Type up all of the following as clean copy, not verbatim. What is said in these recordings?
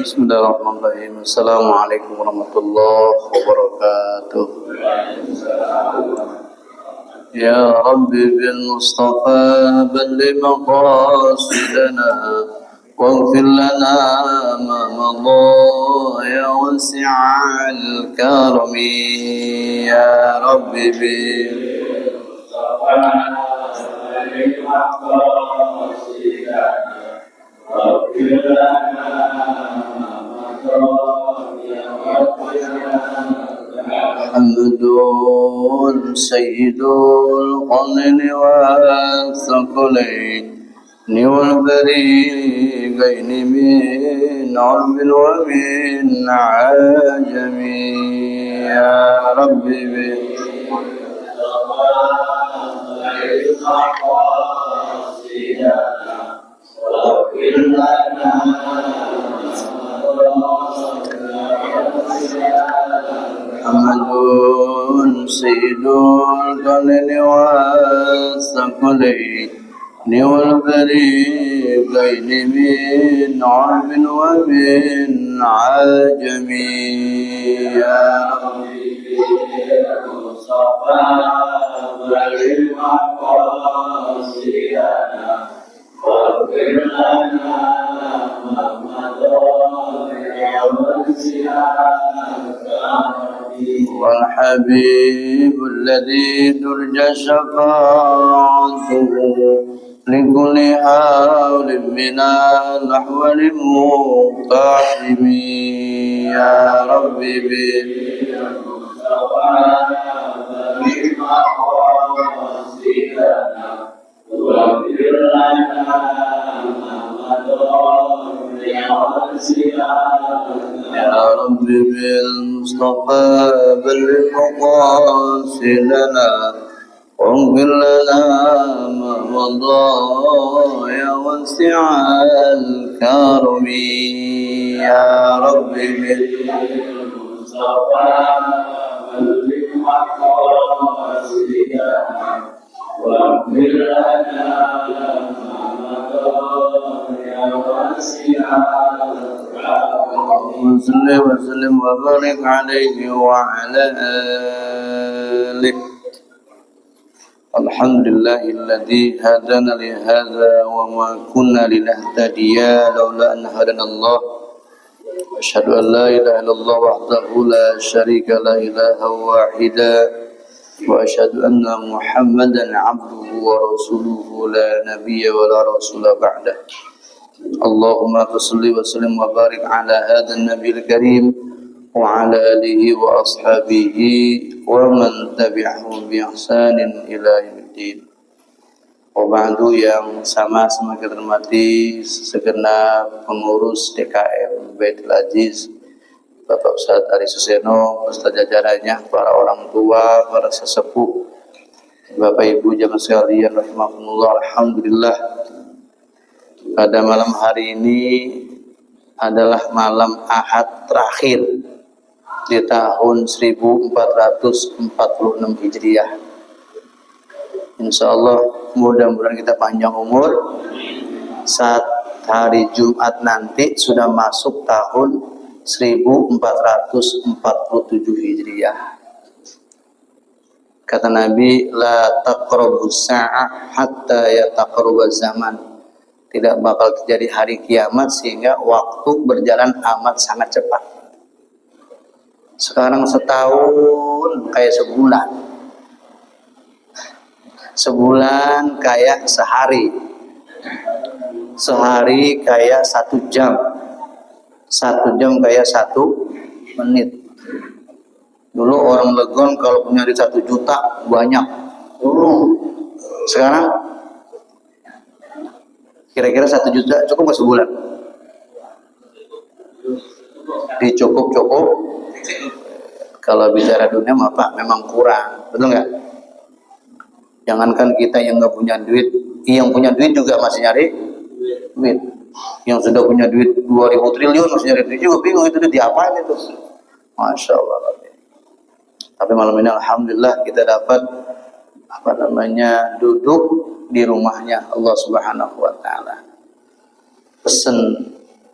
Bismillahirrahmanirrahim. Assalamualaikum warahmatullahi wabarakatuh. Ya Rabbi bil Mustafa balligh maqasidana waghfir lana ma madha ya wasi'al karami ya Rabbi bil Mustafa balligh maqasidana Muhammadun Sayyidul Qawlini wa Thaqalaini wal Bariqaini min Arbin wa min Ajami Ya Rabbi bi Muhammadun Sayyidul Qawlini wa Thaqalaini wal Bariqaini min Arbin wa min Ajami Ya Rabbi Mustafa balligh maqasidana waghfir lana ma madha ya wasi'al والحبيب الذي ترجى شفاعته لكل حول من الأحوال المقتحم يا ربي يا رب بالمصطفى بلغ مقاصدنا واغفر لنا ما مضى يا واسع الكرم يا رب بالمصطفى بلغ مقاصدنا واغفر لنا ما مضى يا واسع وسلم وبارك عليه وعلى آله الحمد لله الذي هدانا لهذا وما كنا لنهتدي لولا أن هدانا الله أشهد أن لا إله إلا الله وحده لا شريك لا إله واحدا وأشهد أن محمدا عبده ورسوله لا نبي ولا رسول بعده اللهم صل وسلم وبارك على هذا النبي الكريم وعلى آله وأصحابه ومن تبعهم بإحسان إلى يوم الدين. Wabarakatuh yang sama-sama kita hormati segenap pengurus DKM Baitul Aziz, Bapak Ustadz Ari Suseno, Ustadz jajarannya, para orang tua, para sesepuh, Bapak Ibu jamaah sekalian rahimakumullah. Alhamdulillah, pada malam hari ini adalah malam Ahad terakhir di tahun 1446 Hijriah. Insya Allah mudah-mudahan kita panjang umur. Saat hari Jumat nanti sudah masuk tahun 1447 Hijriah. Kata Nabi, la taqrabus sa'ah hatta yataqrabaz zaman. Tidak bakal terjadi hari kiamat sehingga waktu berjalan amat sangat cepat. Sekarang setahun kayak sebulan. Sebulan kayak sehari. Sehari kayak 1 jam. 1 jam kayak 1 menit. Dulu orang Legon kalau punya duit 1 juta banyak. Sekarang kira-kira 1 juta cukup nggak sebulan? dicukup-cukup. Kalau bicara dunia mah Pak memang kurang, betul nggak? Jangankan kita yang nggak punya duit, yang punya duit juga masih nyari duit. Yang sudah punya duit 2000 triliun masih nyari duit juga, bingung itu diapain itu. Masya Allah. Tapi malam ini alhamdulillah kita dapat duduk di rumahnya Allah Subhanahu wa taala. Pesan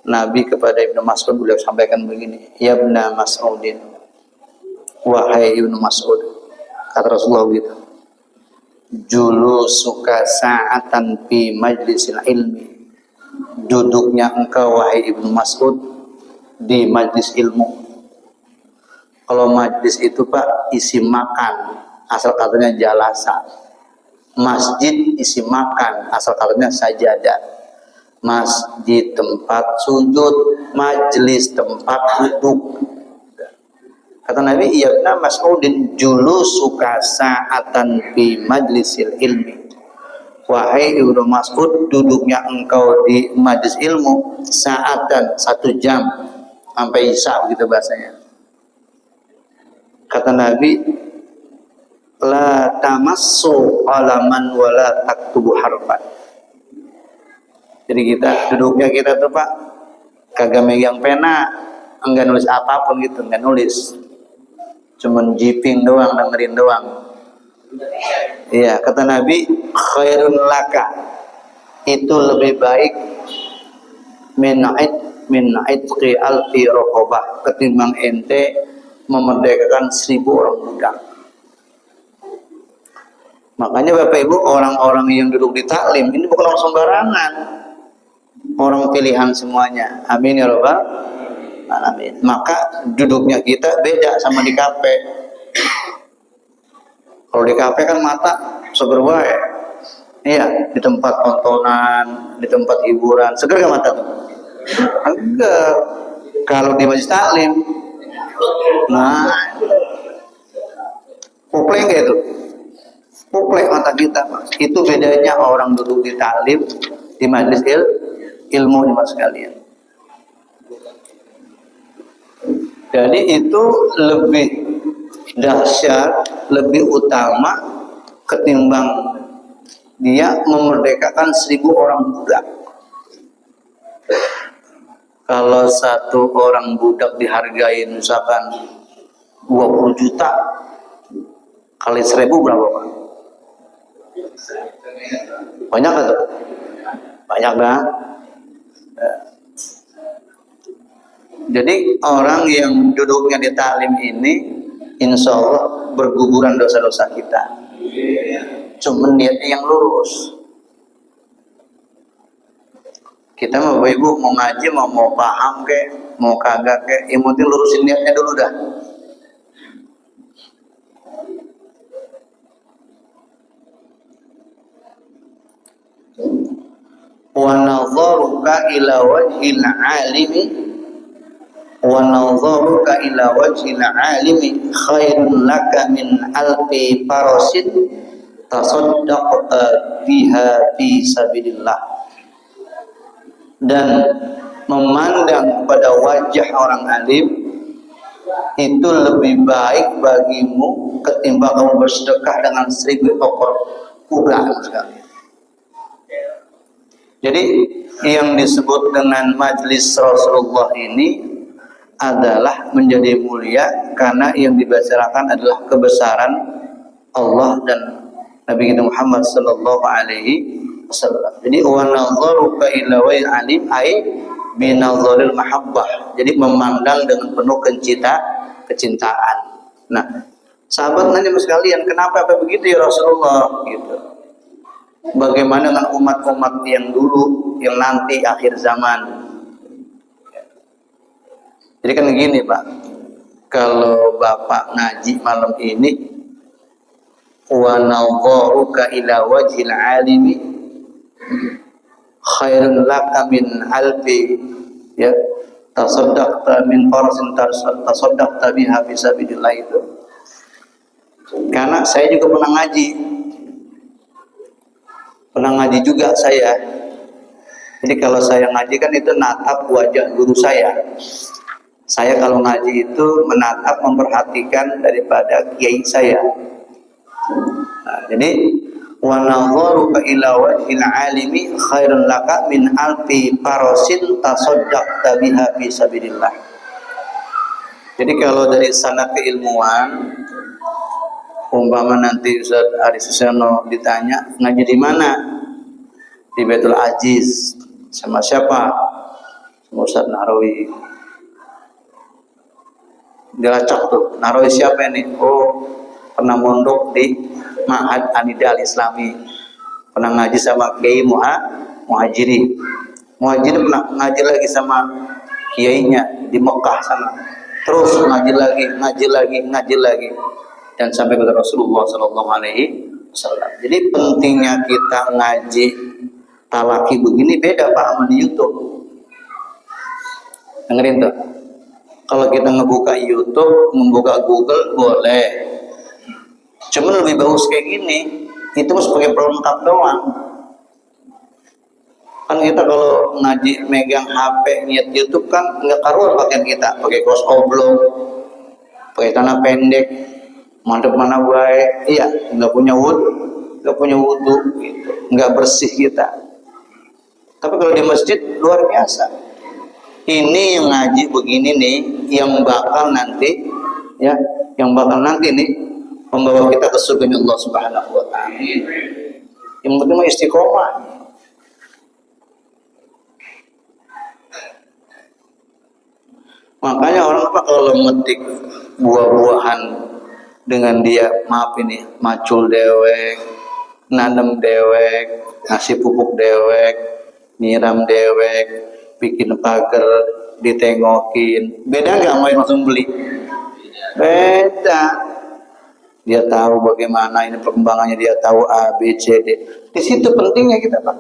Nabi kepada Ibnu Mas'ud, beliau sampaikan begini, "Ya Ibnu Mas'udin, wahai Ibnu Mas'ud," kata Rasulullah gitu, "julusuka sa'atan fi majlisil ilmi." Duduknya engkau wahai Ibnu Mas'ud di majlis ilmu. Kalau majlis itu Pak isi makan, asal katanya jalasa. Masjid isi makan, asal katanya sajadah. Masjid tempat sujud, majlis tempat duduk. Kata Nabi, "Ya Ibnu Mas'udin, julusuka sa'atan fi majlisil ilmi." Wahai Ibnu Mas'ud, duduknya engkau di majlis ilmu sa'atan, 1 jam sampai isya begitu bahasanya. Kata Nabi, "La tamassu qalaman wa la taktubu harfan." Jadi kita duduknya kita tuh Pak kagak megang pena, enggak nulis apapun gitu, enggak nulis. Cuman jiping doang, dengerin doang. Iya, kata Nabi, "Khairun laka." Itu lebih baik min aitqi alfi raqabah, ketimbang ente memerdekakan 1000 orang budak. Makanya Bapak Ibu, orang-orang yang duduk di taklim ini bukan orang sembarangan. Orang pilihan semuanya. Amin ya Rabbal alamin. Maka duduknya kita beda sama di kafe. Kalau di kafe kan mata seger wae. Iya, di tempat tontonan, di tempat hiburan, seger gak mata tuh? Enggak. Kalau di majelis taklim, nah, popleng gitu. Popleng mata kita, Mas. Itu bedanya orang duduk di taklim, di majelis ilmu nih Mas sekalian. Jadi itu lebih dahsyat, lebih utama ketimbang dia memerdekakan 1000 orang budak. Kalau 1 orang budak dihargai misalkan 20 juta kali 1000 berapa Pak? Banyak atau? Banyak kan? Jadi orang yang duduknya di taklim ini insya Allah berguguran dosa-dosa kita. Cuma niatnya yang lurus. Kita mau Bapak Ibu mau ngaji, mau paham ke, mau kagak ke, yang penting lurusin niatnya dulu dah. Wa nadharuka ila wajhil alimi wa nadharuka ila wajhil alimi khairun laka min alfi farasin tasaddaqta biha fi sabilillah. Dan memandang pada wajah orang alim itu lebih baik bagimu ketimbang kamu bersedekah dengan 1000 ekor kuda sekali. Jadi yang disebut dengan majlis Rasulullah ini adalah menjadi mulia karena yang dibicarakan adalah kebesaran Allah dan Nabi kita Muhammad sallallahu alaihi wasallam. Jadi wa nadharuka ila wajhil alim ai binadharil mahabbah. Jadi memandang dengan penuh kecintaan. Nah, sahabat nanya sekalian, kenapa apa begitu ya Rasulullah gitu. Bagaimana dengan umat-umat yang dulu, yang nanti akhir zaman? Jadi kan gini Pak, kalau Bapak ngaji malam ini, wa nadharuka ila wajhil alimi khairun laka min alfi ya tasaddaqta min farasin tasaddaqta biha fi sabilillah itu. Karena saya juga pernah ngaji juga saya. Jadi kalau saya ngaji kan itu natap wajah guru saya. Saya kalau ngaji itu menatap, memperhatikan daripada kiai saya. Nah, jadi wa nadharuka ila wajhil alimi khairun laka min alfi farasin tasaddaqta biha fi sabilillah. Jadi kalau dari sana keilmuan, umpama nanti Ustaz Ari Susiono ditanya ngaji di mana? Di Baitul Aziz. Sama siapa? Sama Ustaz Narawi. Dilacak tuh, Narawi siapa ini? Oh, pernah mondok di Ma'had Anida Al-Islami. Pernah ngaji sama Kiai Muhajiri. Muhajiri pernah ngaji lagi sama kiainya di Mekah sana. Terus ngaji lagi dan sampai kepada Rasulullah Sallallahu Alaihi Wasallam. Jadi pentingnya kita ngaji talaki begini beda Pak sama di YouTube. Dengerin tuh. Kalau kita ngebuka YouTube, membuka Google boleh. Cuman lebih bagus kayak gini. Itu sebagai pelengkap doang. Kan kita kalau ngaji megang HP niat YouTube kan nggak karuan pakaian kita, pakai kaos oblong, pakai celana pendek, mantep mana baik, iya nggak punya wudhu, gitu. Nggak bersih kita. Tapi kalau di masjid luar biasa. Ini yang ngaji begini nih, yang bakal nanti, ya, yang bakal nanti nih membawa kita ke surga Allah Subhanahu Wa Taala. Yang penting istiqomah. Makanya orang apa kalau metik buah-buahan dengan dia, maaf ini, macul dewek, nanam dewek, ngasih pupuk dewek, nyiram dewek, bikin pagar, ditengokin. Beda nggak mau yang langsung beli? Beda. Dia tahu bagaimana ini perkembangannya, dia tahu A, B, C, D. Di situ pentingnya kita Pak.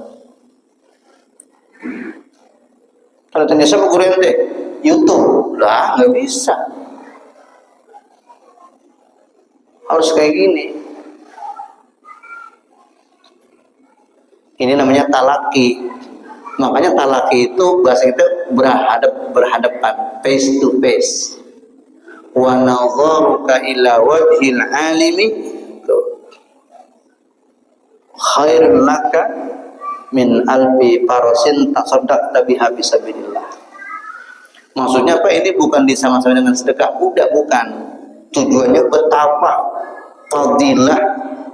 Kalau tanya sama guru ente, YouTube lah nggak bisa, harus kayak gini. Ini namanya talaki. Makanya talaki itu bahasa kita berhadapan, face to face. Wa nadharuka ila wajhil alimi khairun laka min alfi farasin tasaddaqta biha fisabilillah. Maksudnya apa? Ini bukan disama-sama dengan sedekah, udah bukan. Tujuannya betapa fadilah,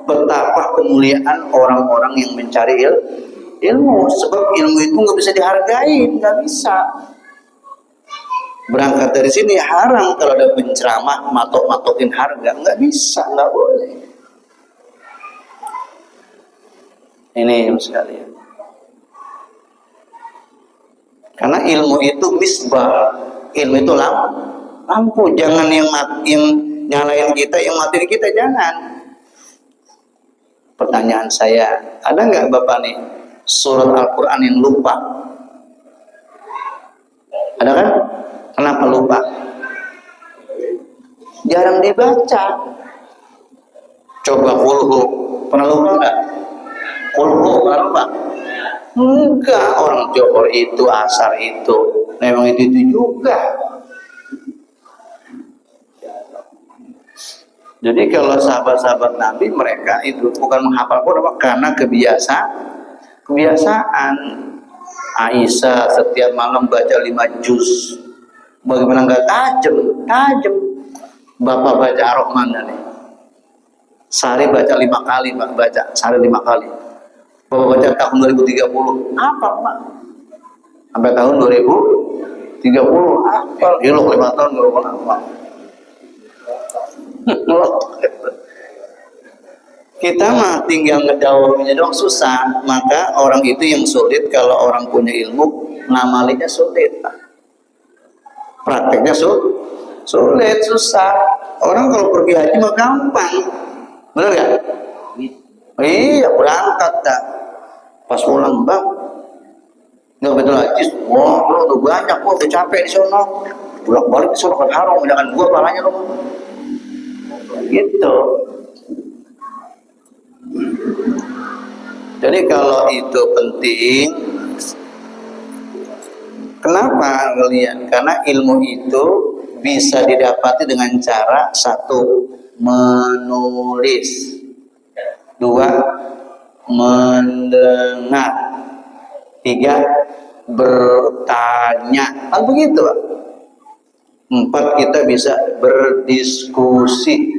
betapa kemuliaan orang-orang yang mencari ilmu. Sebab ilmu itu nggak bisa dihargai, nggak bisa. Berangkat dari sini haram kalau ada penceramah matok-matokin harga, nggak bisa, nggak boleh. Ini sekalian. Karena ilmu itu misbah, ilmu itu lampu. Jangan yang nyalain kita, yang matiin kita jangan. Pertanyaan saya, ada nggak Bapak nih surat Al-Quran yang lupa? Ada kan? Kenapa lupa? Jarang dibaca. Coba kulhu, pernah lupa nggak? Kulhu pernah lupa? Enggak, orang Johor itu, asar itu, memang itu juga. Jadi kalau sahabat-sahabat Nabi, mereka itu bukan menghafal Quran karena kebiasaan. Aisyah setiap malam baca 5 juz. Bagaimana enggak tajam? Bapak baca Ar-Rahman nih. Sehari baca 5 kali, Pak, baca sehari 5 kali. Bapak baca tahun 2030, apa Pak? Sampai tahun 2030, apa? Gilok 5 tahun gak apa-apa. Kita mah tinggal ngedawunya doang susah. Maka orang itu yang sulit. Kalau orang punya ilmu, ngamalinya sulit, prakteknya sulit, susah. Orang kalau pergi haji mah gampang, bener gak? Iya, berangkat dah. Pas pulang, Bang, nggak betul haji. Wah, lo udah banyak, udah capek di sana. Bolak balik di sana kan haram, jangan gua palanya lo. Gitu. Jadi kalau itu penting, Kenapa kalian? Karena ilmu itu bisa didapati dengan cara satu, menulis, dua, mendengar, tiga, bertanya. Kan begitu, Pak. Empat, kita bisa berdiskusi.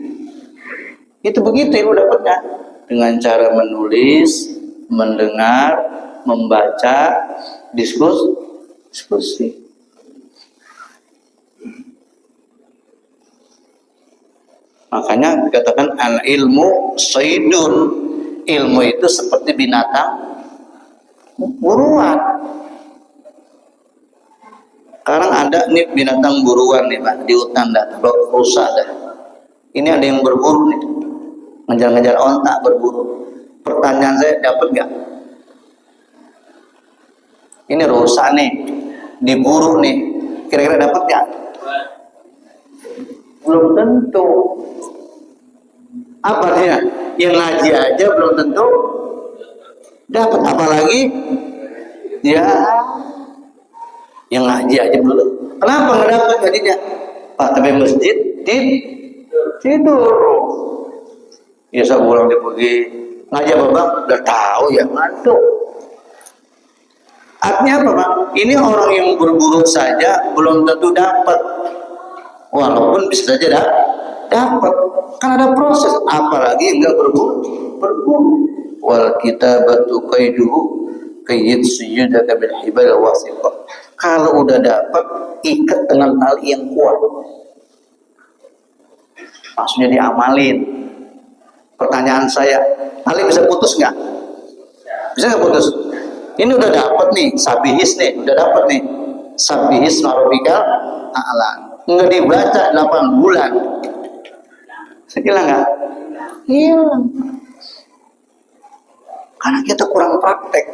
Itu begitu ilmu dapatnya, dengan cara menulis, mendengar, membaca, diskusi. Makanya dikatakan al ilmu saydun, ilmu itu seperti binatang buruan. Sekarang ada nih binatang buruan nih Pak, di hutan dah, rusa dah. Ini ada yang berburu nih, ngejar-ngejar onta berburu. Pertanyaan saya, dapat nggak? Ini rusa nih, diburu nih, kira-kira dapat nggak? Belum tentu. Apa dia? Yang ngaji aja belum tentu dapat, apalagi ya yang ngaji aja belum. Kenapa nggak dapat ngajinya? Pak, tapi masjid tidur. Ya saya pulang dia pergi ngaji apa Bang? Udah tahu ya, ngantuk. Artinya apa Bang? Ini orang yang berburu saja belum tentu dapat. Walaupun bisa saja dapat. Kan ada proses, apalagi enggak berburu. Wal kitabatu qaiduhu qayyid sujudaka bil hibal wasiqah. Kalau udah dapat, ikat dengan tali yang kuat. Maksudnya diamalin. Pertanyaan saya, tali bisa putus nggak? Bisa nggak putus? Ini udah dapat nih, sabihis nih, udah dapat nih. Sabihis marobikal a'la. Nggak dibaca 8 bulan. Hilang nggak? Hilang. Karena kita kurang praktek.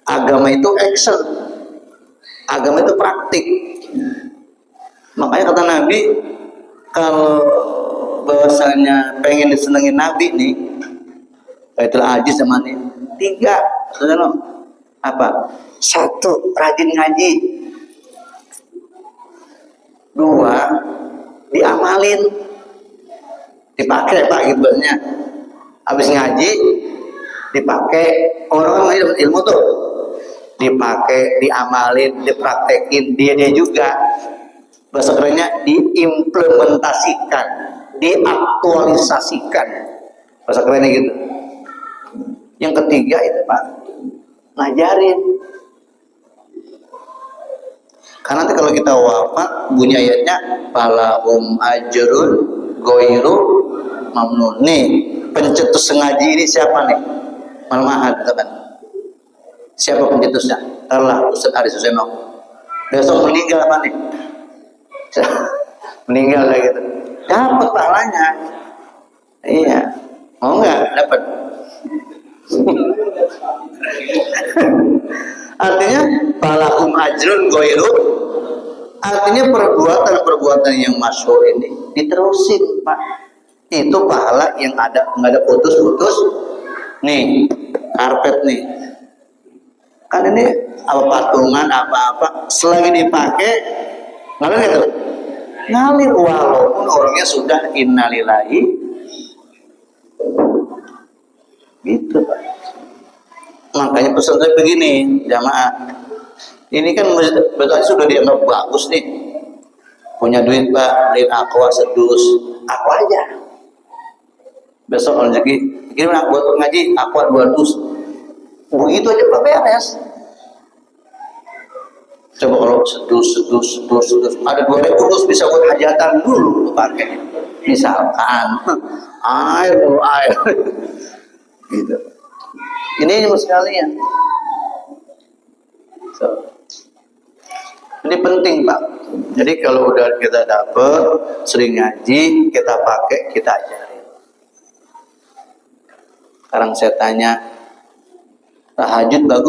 Agama itu action. Agama itu praktik. Makanya kata Nabi, kalau bahwasanya pengen disenengin Nabi nih, Baitul Aziz zaman ini 3, saudara. Apa? 1, rajin ngaji. 2, diamalin, dipakai Pak gibahnya. Habis ngaji dipakai, orang ilmu tuh dipakai, diamalin, dipraktekin, dia juga bahasa kerennya diimplementasikan, diaktualisasikan, bahasa kerennya gitu. Yang ketiga itu Pak, ngajarin. Karena nanti kalau kita wafat, bunyi ayatnya falahum ajrun ghairu mamnun. Nih, pencetus ngaji ini siapa nih? Malmahat kan. Siapa pencetusnya? Allah Ustaz Ari Suseno. Besok meninggal apa nih? Meninggal lah gitu. Dapat pahalanya. Iya. Mau nggak dapat? Artinya falahum ajrun ghairu, artinya perbuatan yang masyhur ini diterusin Pak. Itu pahala yang ada, nggak ada putus-putus. Nih, karpet nih. Kan ini apa patungan apa-apa, selagi dipakai ngalir gitu. Ngalir walaupun orangnya sudah innalillahi. Gitu Pak. Makanya pesan saya begini, jamaah. Ini kan betul sudah dianggap bagus nih. Punya duit Pak, beliin aqua sedus, aqua aja. Besok rezeki, kirim nak buat ngaji, aqua 2 dus. Begitu aja Pak beres. Coba kalau sedus, ada 2.000 dus bisa buat hajatan dulu pakai. Misalkan air. Gitu. Ini sekalian. Ini penting Pak. Jadi kalau udah kita dapat, sering ngaji, kita pakai, kita ajarin. Sekarang saya tanya, tahajud bagus